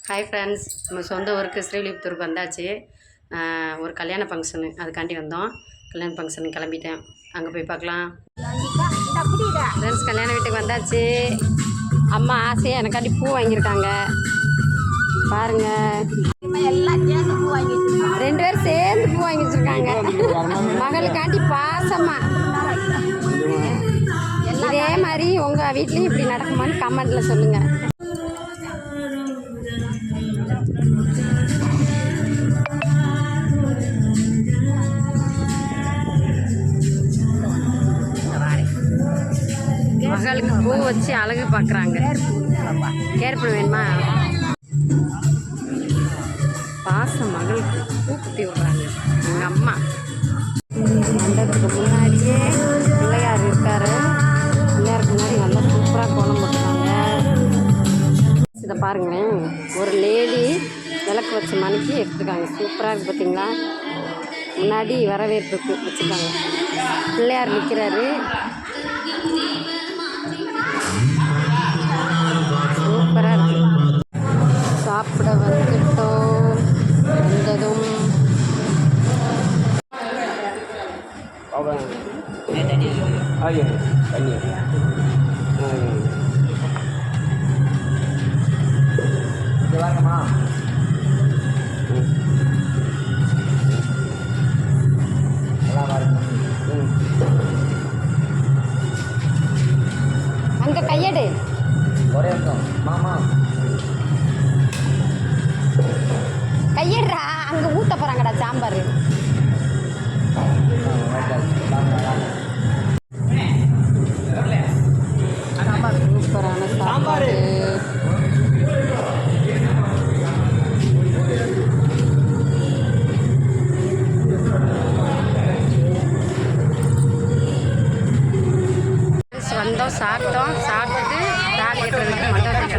Hi friends, நம்ம சொந்த ஊருக்கு ஸ்ரீவில்லிபுத்தூருக்கு வந்தாச்சு. ஒரு கல்யாண ஃபங்க்ஷனு, அதுக்காண்டி வந்தோம். கல்யாண ஃபங்க்ஷனுக்கு கிளம்பிட்டேன். அங்கே போய் பார்க்கலாம். ஃப்ரெண்ட்ஸ், கல்யாண வீட்டுக்கு வந்தாச்சு. அம்மா ஆசையாக எனக்காண்டி பூ வாங்கியிருக்காங்க. பாருங்க, ரெண்டு பேரும் சேர்ந்து பூ வாங்கி வச்சுருக்காங்க. மகளுக்காண்டி பாசமா. இதே மாதிரி உங்கள் வீட்லேயும் இப்படி நடக்குமான்னு கமெண்ட்டில் சொல்லுங்கள். மகளுக்கு பூ வச்சு அழகு பார்க்குறாங்க. கேர் பண்ண வேணுமா? பாசம் மகளுக்கு பூ குத்தி விடுறாங்க எங்கள் அம்மா. மண்டபத்துக்கு முன்னாடியே பிள்ளையார் இருக்காரு. பிள்ளையாருக்கு முன்னாடி நல்லா சூப்பராக கோலம் போட்டுருக்காங்க. இதை பாருங்களேன், ஒரு லேடி விளக்கு வச்ச மணிக்கு எடுத்துருக்காங்க. சூப்பராக இருக்குது பார்த்தீங்களா? முன்னாடி வரவேற்புக்கு வச்சுருக்காங்க. பிள்ளையார் நிற்கிறாரு. சூப்பராக இருக்கு. சாப்பிட வந்துட்டோம். வந்ததும் அங்கே கையெடு. கையெடுறா, அங்கே ஊற்ற போகிறாங்கடா சாம்பார். சூப்பரான சாம்பார். வந்தோம், சாப்பிட்டோம். சாப்பிட்டுட்டு தாலி கட்டுறதுக்கு மண்டபத்துக்கு